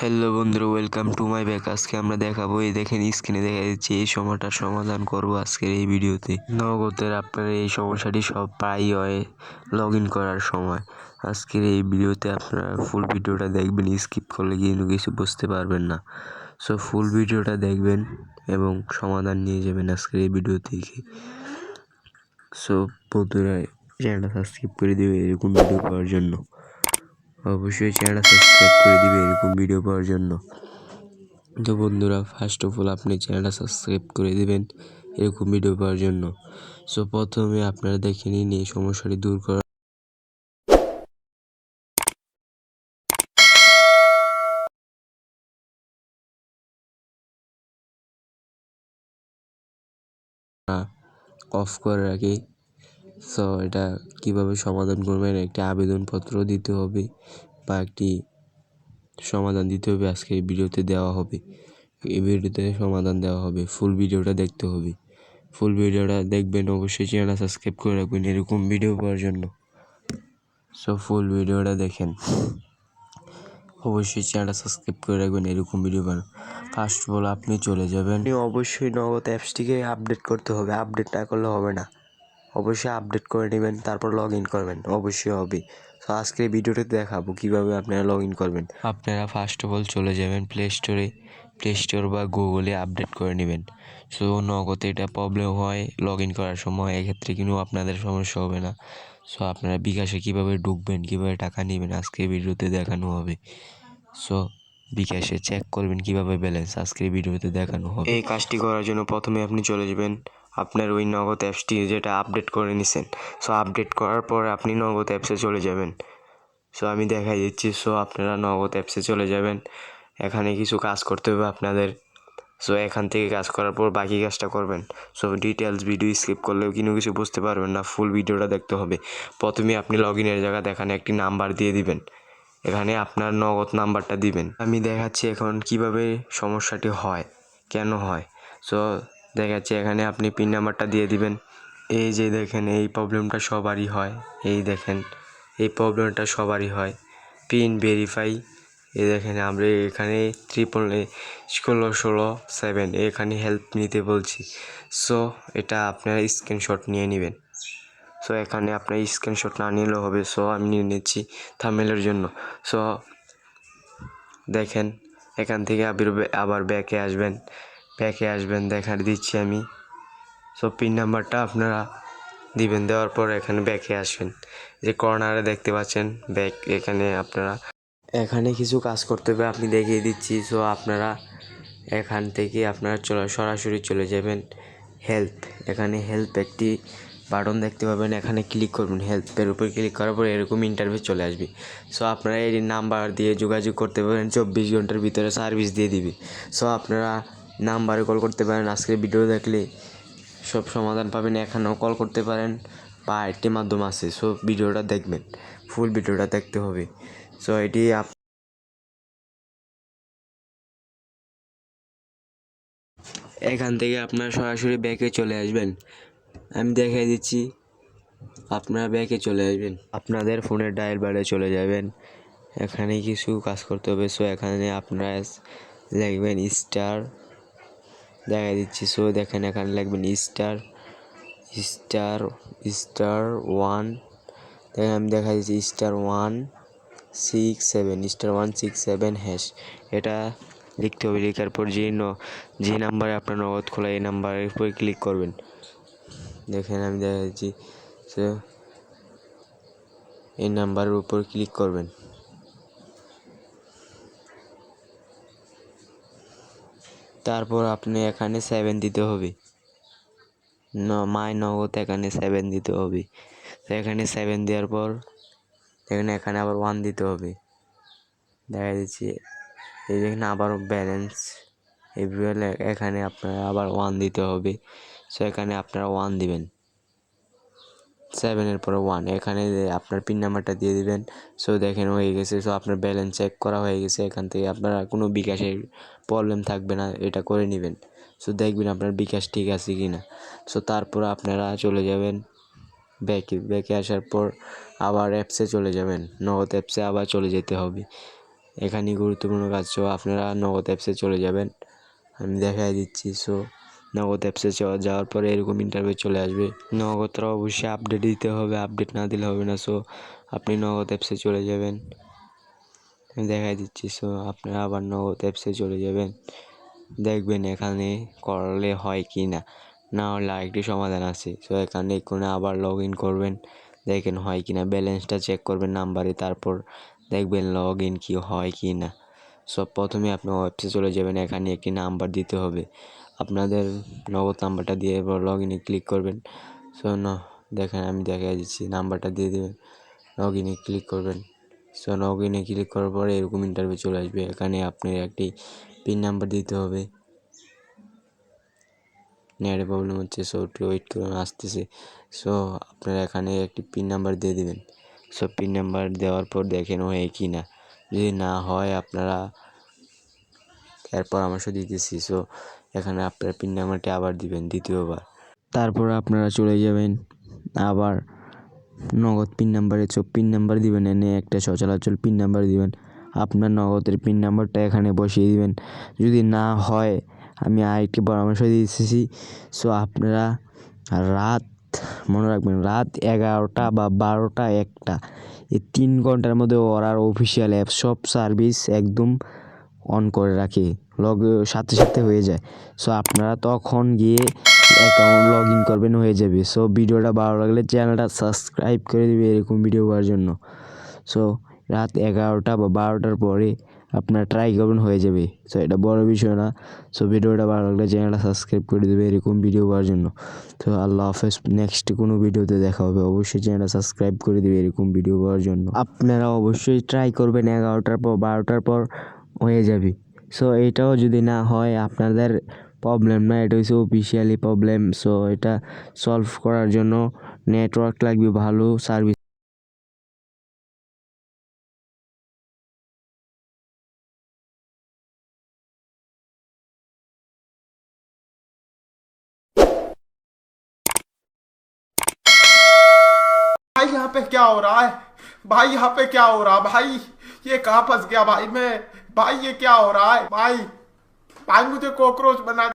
Hello বন্ধুরা, welcome to my back. আজকে আমরা দেখাবো, এই দেখেন স্ক্রিনে দেখা যাচ্ছে, এই সমস্যাটার সমাধান করবো আজকের এই ভিডিওতে। নগদের আপনার এই সমস্যাটি সব প্রায়ই হয় লগ ইন করার সময়। আজকের এই ভিডিওতে আপনারা ফুল ভিডিওটা দেখবেন, স্কিপ করলে কিন্তু কিছু বুঝতে পারবেন না। সো ফুল ভিডিওটা দেখবেন এবং সমাধান নিয়ে যাবেন আজকের এই ভিডিও থেকে। সো বন্ধুরা, চ্যানেলটা সাবস্ক্রাইব করে দেবে এরকম ভিডিও পাওয়ার জন্য। অবশ্যই চ্যানেলটা সাবস্ক্রাইব করে দিবে এরকম ভিডিও পাওয়ার জন্য। তো বন্ধুরা, ফার্স্ট অফ অল আপনি চ্যানেলটা সাবস্ক্রাইব করে দিবেন এরকম ভিডিও পাওয়ার জন্য। সো প্রথমে আপনারা দেখে নিন এই সমস্যাটি দূর করা অফ করে রাখি। সো এটা কিভাবে সমাধান করবেন, একটি আবেদনপত্র দিতে হবে বা একটি সমাধান দিতে হবে, আজকে এই ভিডিওতে দেওয়া হবে। এই ভিডিওতে সমাধান দেওয়া হবে, ফুল ভিডিওটা দেখতে হবে। ফুল ভিডিওটা দেখবেন, অবশ্যই চ্যানেল সাবস্ক্রাইব করে রাখবেন এরকম ভিডিও পাওয়ার জন্য। সো ফুল ভিডিওটা দেখেন, অবশ্যই চ্যানেলটা সাবস্ক্রাইব করে রাখবেন এরকম ভিডিও পান। ফার্স্ট অফ অল আপনি চলে যাবেন, অবশ্যই নগদ অ্যাপসটিকে আপডেট করতে হবে, আপডেট না করলে হবে না। অবশ্যই আপডেট করে নেবেন, তারপর লগ ইন করবেন, অবশ্যই হবে। সো আজকের ভিডিওতে দেখাবো কীভাবে আপনারা লগ ইন করবেন। আপনারা ফার্স্ট অফ অল চলে যাবেন প্লে স্টোর বা গুগলে আপডেট করে নেবেন। সো নগদে এটা প্রবলেম হয় লগ ইন করার সময়, এক্ষেত্রে কিন্তু আপনাদের সমস্যা হবে না। সো আপনারা বিকাশে কীভাবে ঢুকবেন, কীভাবে টাকা নেবেন, আজকে ভিডিওতে দেখানো হবে। সো বিকাশে চেক করবেন কীভাবে ব্যালেন্স, আজকের ভিডিওতে দেখানো হবে। এই কাজটি করার জন্য প্রথমে আপনি চলে যাবেন আপনার ওই নগদ অ্যাপসটি যেটা আপডেট করে নিছেন। সো আপডেট করার পর আপনি নগদ অ্যাপসে চলে যাবেন। সো আমি দেখাই দিচ্ছি। সো আপনারা নগদ অ্যাপসে চলে যাবেন, এখানে কিছু কাজ করতে হবে আপনাদের। সো এখান থেকে কাজ করার পর বাকি কাজটা করবেন। সো ডিটেলস ভিডিও স্কিপ করলেও কিন্তু কিছু বুঝতে পারবেন না, ফুল ভিডিওটা দেখতে হবে। প্রথমে আপনি লগ ইনের জায়গাতে এখানে একটি নাম্বার দিয়ে দিবেন, এখানে আপনার নগদ নাম্বারটা দিবেন। আমি দেখাচ্ছি এখন কিভাবে সমস্যাটি হয়, কেন হয়। সো দেখাচ্ছি, এখানে আপনি পিন নাম্বারটা দিয়ে দিবেন। এই যে দেখেন, এই প্রবলেমটা সবারই হয়। এই দেখেন, এই প্রবলেমটা সবারই হয়, পিন ভেরিফাই। এই দেখেন, আমরা এখানে 1667 এখানে হেল্প নিতে বলছি। সো এটা আপনারা স্ক্রিনশট নিয়ে নেবেন। সো এখানে আপনার স্ক্রিনশট না নিলেও হবে। সো আমি নিয়ে নিচ্ছি থাম্বনেলের জন্য। সো দেখেন, এখান থেকে আবার ব্যাকে আসবেন, দেখা দিচ্ছি আমি। সো পিন নাম্বারটা আপনারা দিবেন, দেওয়ার পর এখানে ব্যাকে আসবেন। যে কর্নারে দেখতে পাচ্ছেন ব্যাক, এখানে আপনারা এখানে কিছু কাজ করতে হবে, আপনি দেখিয়ে দিচ্ছি। সো আপনারা এখান থেকে আপনারা সরাসরি চলে যাবেন হেল্প। এখানে হেল্প একটি বাটন দেখতে পাবেন, এখানে ক্লিক করবেন। হেল্পের উপর ক্লিক করার পর এরকম ইন্টারভিউ চলে আসবে। সো আপনারা এই নাম্বার দিয়ে যোগাযোগ করতে পারেন, 24 ঘন্টার ভিতরে সার্ভিস দিয়ে দিবে। সো আপনারা নাম্বারে কল করতে পারেন, আজকের ভিডিও দেখলে সব সমাধান পাবেন। এখানেও কল করতে পারেন বা আরেকটি মাধ্যম আছে। সো ভিডিওটা দেখবেন, ফুল ভিডিওটা দেখতে হবে। সো এটি এখান থেকে আপনারা সরাসরি ব্যাকে চলে আসবেন, আমি দেখিয়ে দিচ্ছি। আপনারা ব্যাকে চলে আসবেন, আপনাদের ফোনের ডায়াল বারে চলে যাবেন, এখানে কিছু কাজ করতে হবে। সো এখানে আপনারা লিখবেন স্টার, দেখা দিচ্ছি। সো দেখেন, এখানে লিখবেন স্টার স্টার স্টার 1, দেখেন আমি দেখা দিচ্ছি *167 হ্যাশ, এটা লিখতে হবে। লেখার পর যে নাম্বারে আপনার নগদ খোলা, এই নাম্বারের উপর ক্লিক করবেন। দেখেন আমি দেখা দিচ্ছি। সো এই নাম্বারের উপর ক্লিক করবেন, তারপর আপনি এখানে 7 দিতে হবে। মাই নগদ এখানে 7 দিতে হবে। তো এখানে 7 দেওয়ার পর দেখেন, এখানে আবার 1 দিতে হবে, দেখা দিচ্ছি। এই দেখেন আবারও ব্যালেন্স, এখানে আপনার আবার 1 দিতে হবে। সো এখানে আপনারা 1 দিবেন, 7-এর পরে 1, এখানে আপনার পিন নাম্বারটা দিয়ে দিবেন। সো দেখেন হয়ে গেছে। সো আপনার ব্যালেন্স চেক করা হয়ে গেছে। এখান থেকে আপনারা কোনো বিকাশের প্রবলেম থাকবে না, এটা করে নেবেন। সো দেখবেন আপনার বিকাশ ঠিক আছে কি না। সো তারপর আপনারা চলে যাবেন ব্যাকে আসার পর আবার অ্যাপসে চলে যাবেন, নগদ অ্যাপসে আবার চলে যেতে হবে। এখানেই গুরুত্বপূর্ণ কাজ। সো আপনারা নগদ অ্যাপসে চলে যাবেন, আমি দেখাই দিচ্ছি। সো নগদ অ্যাপসে যাওয়ার পরে এরকম ইন্টারভিউ চলে আসবে। নগদটা অবশ্যই আপডেট দিতে হবে, আপডেট না দিলে হবে না। সো আপনি নগদ অ্যাপসে চলে যাবেন, আমি দেখাই দিচ্ছি। সো আপনারা আবার নগদ অ্যাপসে চলে যাবেন, দেখবেন এখানে করলে হয় কি না, না হলে আরেকটি সমাধান আছে। সো এখানে আবার লগ ইন করবেন, দেখেন হয় কি না, ব্যালেন্সটা চেক করবেন নাম্বারে, তারপর দেখবেন লগ ইন কি হয় কি না। সব প্রথমে আপনি ওয়েবসাইটে চলে যাবেন, এখানে একটি নাম্বার দিতে হবে, আপনাদের নগদ নাম্বারটা দিয়ে এবার লগ ইনে ক্লিক করবেন। সো দেখেন আমি দেখাই দিচ্ছি, নাম্বারটা দিয়ে দেবেন, লগ ইনে ক্লিক করবেন। সো লগ ইনে ক্লিক করার পরে এরকম ইন্টারভিউ চলে আসবে, এখানে আপনার একটি পিন নাম্বার দিতে হবে। নেটে প্রবলেম হচ্ছে, সো একটু ওয়েট করুন, আসতেছে। সো আপনারা এখানে একটি পিন নাম্বার দিয়ে দেবেন। সো পিন নাম্বার দেওয়ার পর দেখেন হয় কি না, যদি না হয় আপনারা এর পরামর্শ দিতেছি। সো এখানে আপনারা পিন নাম্বারটি আবার দিবেন দ্বিতীয়বার, তারপর আপনারা চলে যাবেন আবার নগদ পিন নাম্বারে। সো পিন নাম্বার দিবেন, এনে একটা সচরাচর পিন নাম্বার দিবেন, আপনার নগদের পিন নাম্বারটা এখানে বসিয়ে দিবেন। যদি না হয় আমি আরেকটি পরামর্শ দিতেছি। সো আপনারা রাত, মনে রাখবেন, রাত 11টা বা 12টা 1টা, এই 3 ঘন্টার মধ্যে ওরার অফিসিয়াল অ্যাপ সব সার্ভিস একদম অন করে রাখে, সাথে সাথে হয়ে যায়। সো আপনারা তখন গিয়ে অ্যাকাউন্ট লগ ইন করবেন, হয়ে যাবে। সো ভিডিওটা ভালো লাগলে চ্যানেলটা সাবস্ক্রাইব করে দেবে এরকম ভিডিও পাওয়ার জন্য। সো রাত 11টা বা 12টার পরে আপনারা ট্রাই করবেন, হয়ে যাবে। সো এটা বড় বিষয় না। সো ভিডিওটা ভালো লাগলে চ্যানেলটা সাবস্ক্রাইব করে দেবে এরকম ভিডিও পাওয়ার জন্য। তো আল্লাহ হাফেজ, নেক্সট কোনো ভিডিওতে দেখা হবে। অবশ্যই চ্যানেলটা সাবস্ক্রাইব করে দেবে এরকম ভিডিও পাওয়ার জন্য। আপনারা অবশ্যই ট্রাই করবেন, 11টার পর 12টার পর হয়ে যাবে। সো এটাও যদি না হয় আপনাদের প্রবলেম না, এটা হচ্ছে অফিসিয়ালি প্রবলেম। সো এটা সলভ করার জন্য নেটওয়ার্ক লাগবে, ভালো সার্ভিস। भाई यहाँ पे क्या हो रहा है? भाई यहाँ पे क्या हो रहा है भाई? ये कहाँ फंस गया भाई मैं? भाई ये क्या हो रहा है भाई? भाई मुझे कॉकरोच बना